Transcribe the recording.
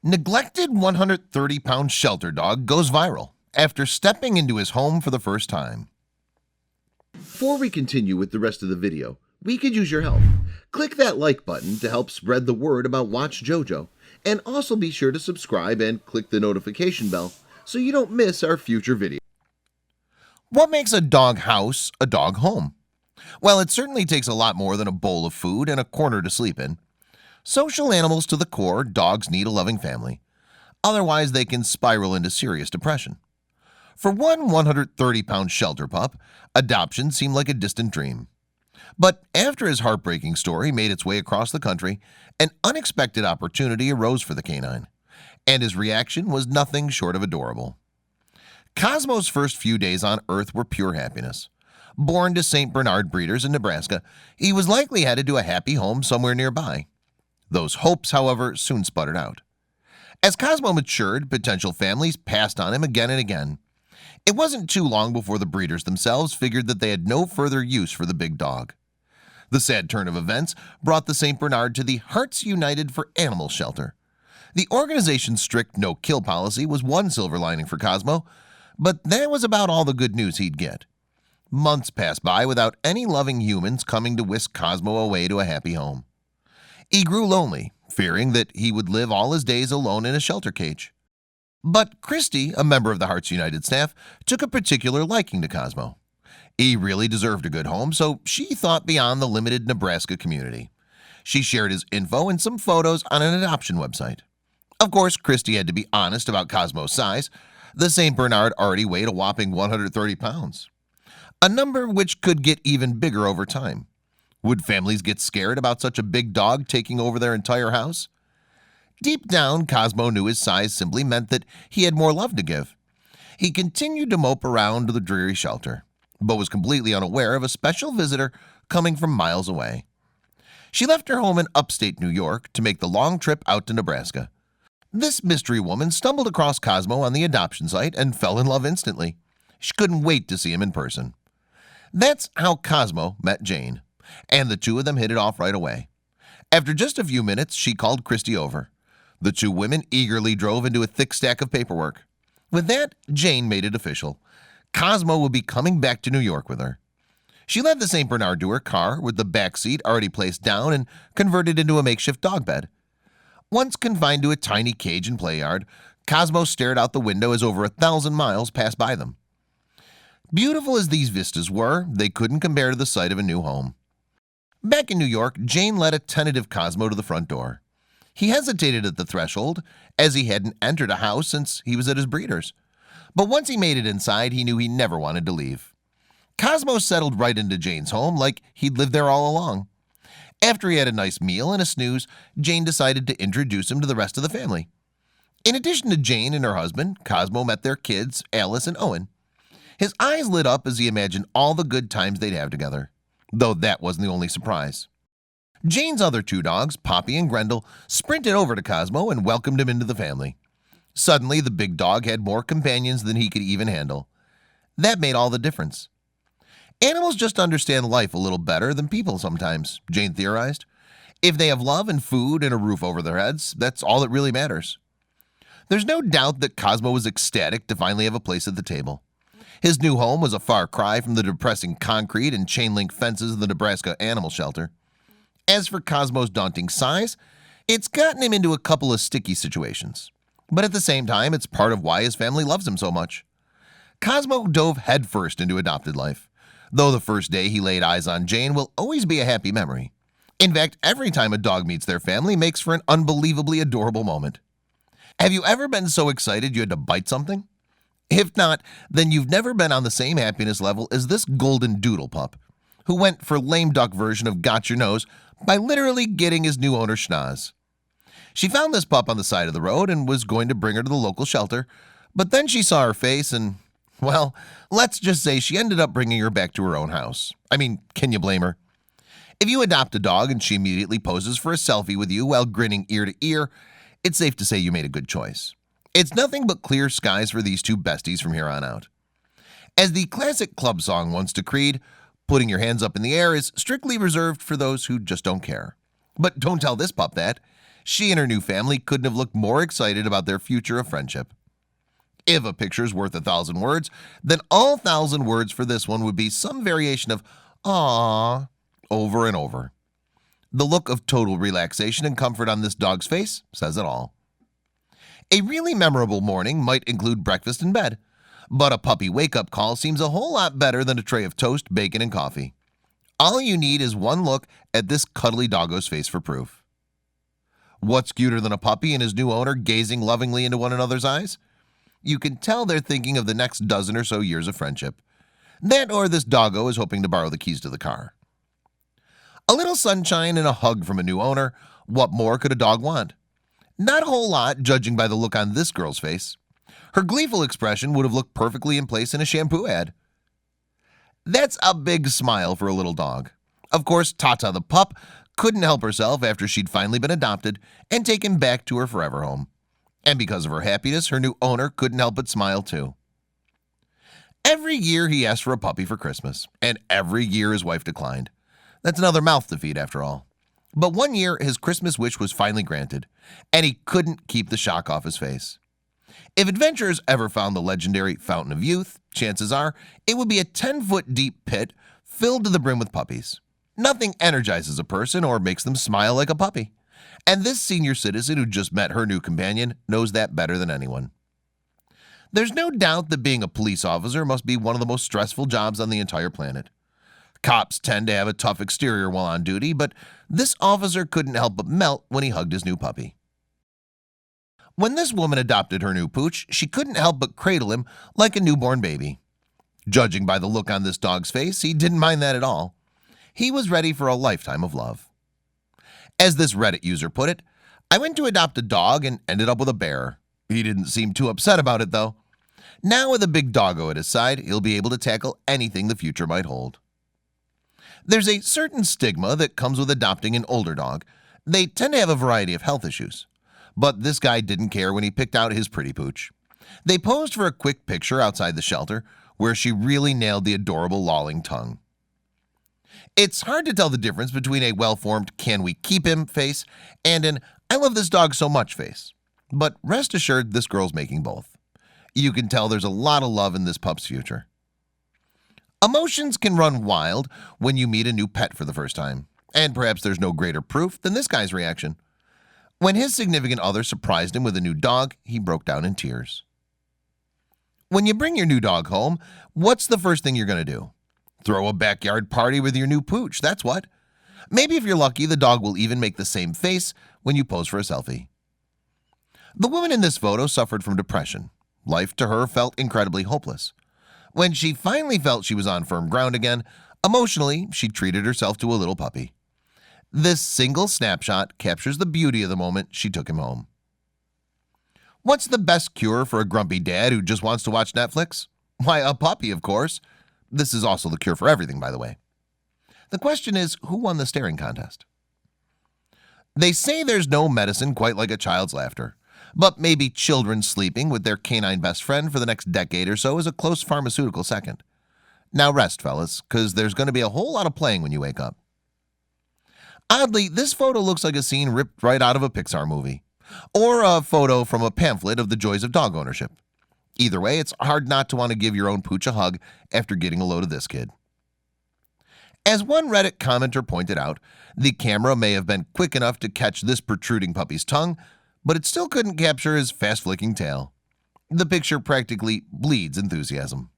Neglected 130-pound shelter dog goes viral after stepping into his home for the first time. Before we continue with the rest of the video, we could use your help. Click that like button to help spread the word about watchJojo, and also be sure to subscribe and click the notification bell so you don't miss our future videos. What makes a dog house a dog home? Well, it certainly takes a lot more than a bowl of food and a corner to sleep in. Social animals to the core, dogs need a loving family. Otherwise, they can spiral into serious depression. For one 130-pound shelter pup, adoption seemed like a distant dream. But after his heartbreaking story made its way across the country, an unexpected opportunity arose for the canine, and his reaction was nothing short of adorable. Cosmo's first few days on Earth were pure happiness. Born to St. Bernard breeders in Nebraska, he was likely headed to a happy home somewhere nearby. Those hopes, however, soon sputtered out. As Cosmo matured, potential families passed on him again and again. It wasn't too long before the breeders themselves figured that they had no further use for the big dog. The sad turn of events brought the St. Bernard to the Hearts United for Animal Shelter. The organization's strict no-kill policy was one silver lining for Cosmo, but that was about all the good news he'd get. Months passed by without any loving humans coming to whisk Cosmo away to a happy home. He grew lonely, fearing that he would live all his days alone in a shelter cage. But Christy, a member of the Hearts United staff, took a particular liking to Cosmo. He really deserved a good home, so she thought beyond the limited Nebraska community. She shared his info and some photos on an adoption website. Of course, Christy had to be honest about Cosmo's size. The St. Bernard already weighed a whopping 130 pounds, a number which could get even bigger over time. Would families get scared about such a big dog taking over their entire house? Deep down, Cosmo knew his size simply meant that he had more love to give. He continued to mope around the dreary shelter, but was completely unaware of a special visitor coming from miles away. She left her home in upstate New York to make the long trip out to Nebraska. This mystery woman stumbled across Cosmo on the adoption site and fell in love instantly. She couldn't wait to see him in person. That's how Cosmo met Jane, and the two of them hit it off right away. After just a few minutes, she called Christy over. The two women eagerly drove into a thick stack of paperwork. With that, Jane made it official. Cosmo would be coming back to New York with her. She led the St. Bernard to her car with the back seat already placed down and converted into a makeshift dog bed. Once confined to a tiny cage and play yard, Cosmo stared out the window as over 1,000 miles passed by them. Beautiful as these vistas were, they couldn't compare to the sight of a new home. Back in New York, Jane led a tentative Cosmo to the front door. He hesitated at the threshold, as he hadn't entered a house since he was at his breeder's. But once he made it inside, he knew he never wanted to leave. Cosmo settled right into Jane's home like he'd lived there all along. After he had a nice meal and a snooze, Jane decided to introduce him to the rest of the family. In addition to Jane and her husband, Cosmo met their kids, Alice and Owen. His eyes lit up as he imagined all the good times they'd have together, though that wasn't the only surprise. Jane's other two dogs, Poppy and Grendel, sprinted over to Cosmo and welcomed him into the family. Suddenly, the big dog had more companions than he could even handle. That made all the difference. Animals just understand life a little better than people sometimes, Jane theorized. If they have love and food and a roof over their heads, that's all that really matters. There's no doubt that Cosmo was ecstatic to finally have a place at the table. His new home was a far cry from the depressing concrete and chain-link fences of the Nebraska animal shelter. As for Cosmo's daunting size, it's gotten him into a couple of sticky situations. But at the same time, it's part of why his family loves him so much. Cosmo dove headfirst into adopted life, though the first day he laid eyes on Jane will always be a happy memory. In fact, every time a dog meets their family makes for an unbelievably adorable moment. Have you ever been so excited you had to bite something? If not, then you've never been on the same happiness level as this golden doodle pup, who went for lame duck version of got your nose by literally getting his new owner schnoz. She found this pup on the side of the road and was going to bring her to the local shelter, but then she saw her face and, well, let's just say she ended up bringing her back to her own house. I mean, can you blame her? If you adopt a dog and she immediately poses for a selfie with you while grinning ear to ear, it's safe to say you made a good choice. It's nothing but clear skies for these two besties from here on out. As the classic club song once decreed, Putting your hands up in the air is strictly reserved for those who just don't care. But don't tell this pup that. She and her new family couldn't have looked more excited about their future of friendship. If a picture's worth 1,000 words, then all 1,000 words for this one would be some variation of "aww" over and over. The look of total relaxation and comfort on this dog's face says it all. A really memorable morning might include breakfast in bed, but a puppy wake-up call seems a whole lot better than a tray of toast, bacon, and coffee. All you need is one look at this cuddly doggo's face for proof. What's cuter than a puppy and his new owner gazing lovingly into one another's eyes? You can tell they're thinking of the next dozen or so years of friendship. That or this doggo is hoping to borrow the keys to the car. A little sunshine and a hug from a new owner. What more could a dog want? Not a whole lot, judging by the look on this girl's face. Her gleeful expression would have looked perfectly in place in a shampoo ad. That's a big smile for a little dog. Of course, Tata the pup couldn't help herself after she'd finally been adopted and taken back to her forever home. And because of her happiness, her new owner couldn't help but smile too. Every year he asked for a puppy for Christmas, and every year his wife declined. That's another mouth to feed after all. But one year his Christmas wish was finally granted, and he couldn't keep the shock off his face. If adventurers ever found the legendary Fountain of Youth, chances are it would be a 10-foot deep pit filled to the brim with puppies. Nothing energizes a person or makes them smile like a puppy. And this senior citizen who just met her new companion knows that better than anyone. There's no doubt that being a police officer must be one of the most stressful jobs on the entire planet. Cops tend to have a tough exterior while on duty, but this officer couldn't help but melt when he hugged his new puppy. When this woman adopted her new pooch, she couldn't help but cradle him like a newborn baby. Judging by the look on this dog's face, he didn't mind that at all. He was ready for a lifetime of love. As this Reddit user put it, I went to adopt a dog and ended up with a bear. He didn't seem too upset about it though. Now with a big doggo at his side, he'll be able to tackle anything the future might hold. There's a certain stigma that comes with adopting an older dog. They tend to have a variety of health issues. But this guy didn't care when he picked out his pretty pooch. They posed for a quick picture outside the shelter where she really nailed the adorable lolling tongue. It's hard to tell the difference between a well-formed "can we keep him" face and an "I love this dog so much" face. But rest assured, this girl's making both. You can tell there's a lot of love in this pup's future. Emotions can run wild when you meet a new pet for the first time, and perhaps there's no greater proof than this guy's reaction. When his significant other surprised him with a new dog, he broke down in tears. When you bring your new dog home, what's the first thing you're going to do? Throw a backyard party with your new pooch, that's what. Maybe if you're lucky, the dog will even make the same face when you pose for a selfie. The woman in this photo suffered from depression. Life to her felt incredibly hopeless. When she finally felt she was on firm ground again, emotionally, she treated herself to a little puppy. This single snapshot captures the beauty of the moment she took him home. What's the best cure for a grumpy dad who just wants to watch Netflix? Why, a puppy, of course. This is also the cure for everything, by the way. The question is, who won the staring contest? They say there's no medicine quite like a child's laughter, but maybe children sleeping with their canine best friend for the next decade or so is a close pharmaceutical second. Now rest, fellas, because there's going to be a whole lot of playing when you wake up. Oddly, this photo looks like a scene ripped right out of a Pixar movie, or a photo from a pamphlet of the joys of dog ownership. Either way, it's hard not to want to give your own pooch a hug after getting a load of this kid. As one Reddit commenter pointed out, the camera may have been quick enough to catch this protruding puppy's tongue, but it still couldn't capture his fast-flicking tail. The picture practically bleeds enthusiasm.